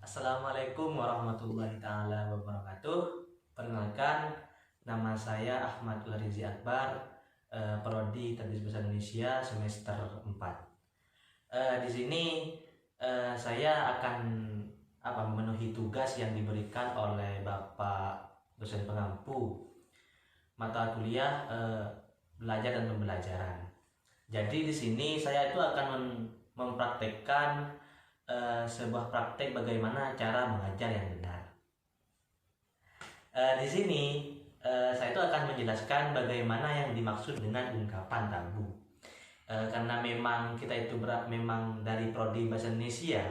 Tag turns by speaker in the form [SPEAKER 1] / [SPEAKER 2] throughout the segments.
[SPEAKER 1] Assalamualaikum warahmatullahi taala wabarakatuh. Perkenalkan, nama saya Ahmad Rizi Akbar, Prodi Tadbis Bahasa Indonesia semester 4. Di sini saya akan memenuhi tugas yang diberikan oleh Bapak dosen pengampu mata kuliah belajar dan pembelajaran. Jadi di sini saya itu akan mempraktekkan sebuah praktek bagaimana cara mengajar yang benar. Di sini saya itu akan menjelaskan bagaimana yang dimaksud dengan ungkapan tabu. Karena memang kita itu memang dari Prodi Bahasa Indonesia,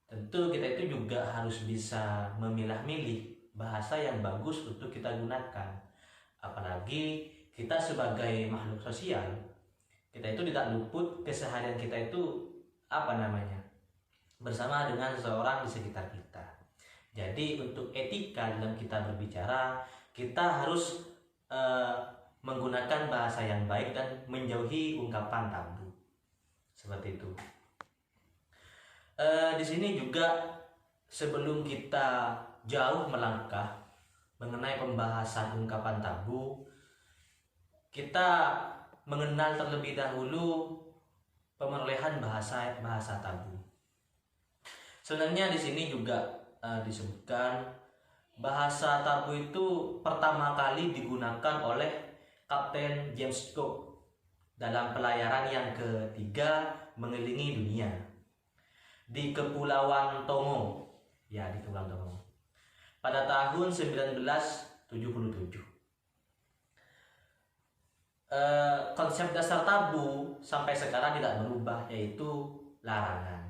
[SPEAKER 1] tentu kita itu juga harus bisa memilah-milih bahasa yang bagus untuk kita gunakan. Apalagi kita sebagai makhluk sosial, kita itu tidak luput keseharian kita itu bersama dengan seseorang di sekitar kita. Jadi untuk etika dalam kita berbicara, kita harus menggunakan bahasa yang baik dan menjauhi ungkapan tabu. Seperti itu. Di sini juga sebelum kita jauh melangkah mengenai pembahasan ungkapan tabu, kita mengenal terlebih dahulu pemerolehan bahasa tabu. Sebenarnya di sini juga disebutkan bahasa tabu itu pertama kali digunakan oleh Kapten James Cook dalam pelayaran yang ketiga mengelilingi dunia di Kepulauan Tonga, di Kepulauan Tonga pada tahun 1977. Konsep dasar tabu sampai sekarang tidak berubah, yaitu larangan.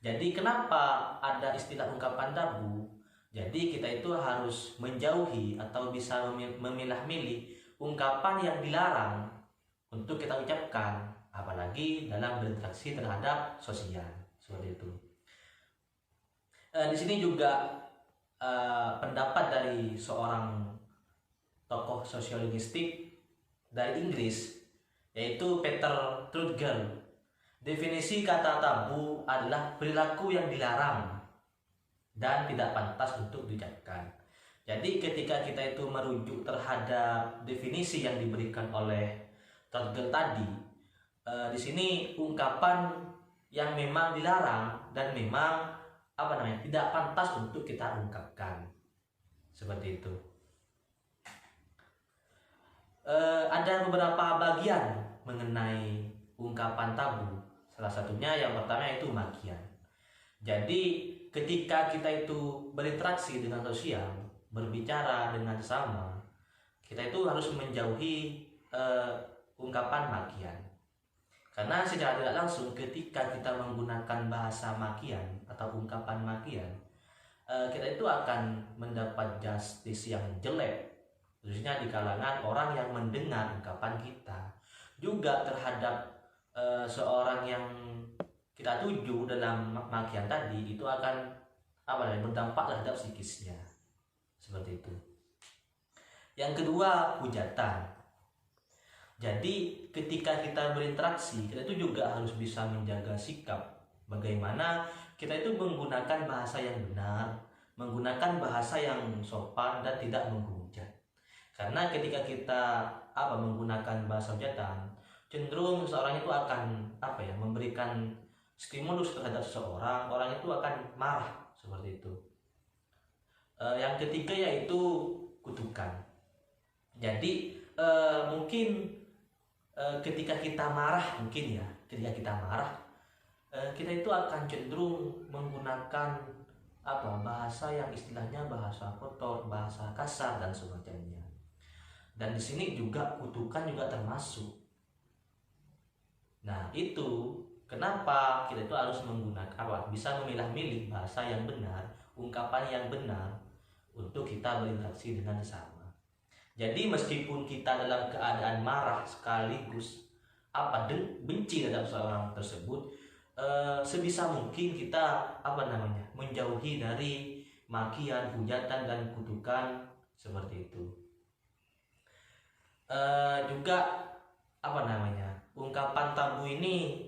[SPEAKER 1] Jadi kenapa ada istilah ungkapan tabu? Jadi kita itu harus menjauhi atau bisa memilah-milih ungkapan yang dilarang untuk kita ucapkan, apalagi dalam berinteraksi terhadap sosial. Seperti itu. Di sini juga pendapat dari seorang tokoh sosiolinguistik dari Inggris, yaitu Peter Trudgill. Definisi kata tabu adalah perilaku yang dilarang dan tidak pantas untuk diucapkan. Jadi ketika kita itu merujuk terhadap definisi yang diberikan oleh Trudgill tadi, di sini ungkapan yang memang dilarang dan memang tidak pantas untuk kita ungkapkan. Seperti itu. Ada beberapa bagian mengenai ungkapan tabu. Salah satunya yang pertama yaitu makian. Jadi ketika kita itu berinteraksi dengan sosial, berbicara dengan sesama, kita itu harus menjauhi ungkapan makian. Karena secara tidak langsung ketika kita menggunakan bahasa makian atau ungkapan makian, kita itu akan mendapat justice yang jelek, khususnya di kalangan orang yang mendengar ungkapan kita. Juga terhadap seorang yang kita tuju dalam makian tadi, itu akan berdampak terhadap psikisnya. Seperti itu. Yang kedua, hujatan. Jadi ketika kita berinteraksi, kita itu juga harus bisa menjaga sikap. Bagaimana kita itu menggunakan bahasa yang benar, menggunakan bahasa yang sopan dan tidak menghujat. Karena ketika kita menggunakan bahasa hujatan, cenderung seseorang itu akan memberikan stimulus terhadap seseorang, orang itu akan marah. Seperti itu. Yang ketiga yaitu kutukan. Jadi mungkin ketika kita marah, kita itu akan cenderung menggunakan bahasa yang istilahnya bahasa kotor, bahasa kasar dan semacamnya. Dan di sini juga kutukan juga termasuk. Nah, itu kenapa kita itu harus menggunakan bisa memilah-milih bahasa yang benar, ungkapan yang benar untuk kita berinteraksi dengan sesama. Jadi meskipun kita dalam keadaan marah sekaligus benci terhadap seorang tersebut, sebisa mungkin kita menjauhi dari makian, hujatan dan kutukan seperti itu. Juga ungkapan tabu ini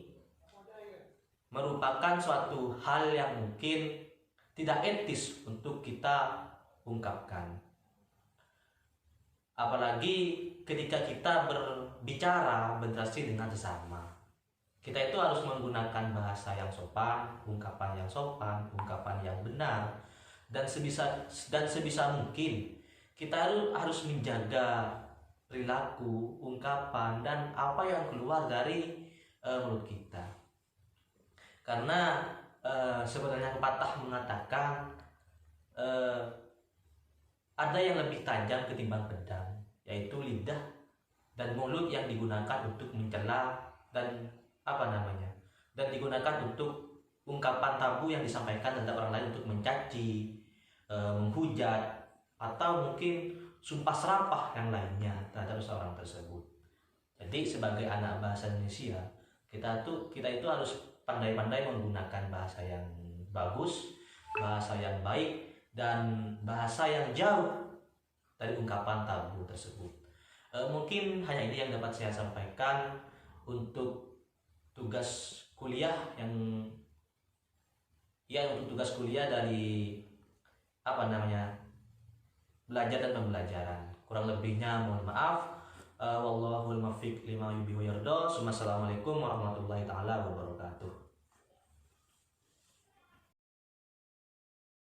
[SPEAKER 1] merupakan suatu hal yang mungkin tidak etis untuk kita ungkapkan. Apalagi ketika kita berbicara berinteraksi dengan sesama, kita itu harus menggunakan bahasa yang sopan, ungkapan yang benar, dan sebisa mungkin kita harus menjaga perilaku, ungkapan, dan apa yang keluar dari mulut kita. Karena sebenarnya pepatah mengatakan ada yang lebih tajam ketimbang pedang, yaitu lidah dan mulut yang digunakan untuk mencela dan dan digunakan untuk ungkapan tabu yang disampaikan terhadap orang lain untuk mencaci, menghujat, atau mungkin sumpah serapah yang lainnya terhadap seorang tersebut. Jadi sebagai anak bahasa Indonesia, kita itu harus pandai-pandai menggunakan bahasa yang bagus, bahasa yang baik, dan bahasa yang jauh dari ungkapan tabu tersebut. Mungkin hanya ini yang dapat saya sampaikan untuk tugas kuliah untuk tugas kuliah dari belajar dan pembelajaran. Kurang lebihnya mohon maaf. Wallahul muwaffiq lima yuhibbu wa yarda. Wassalamualaikum warahmatullahi taala wabarakatuh.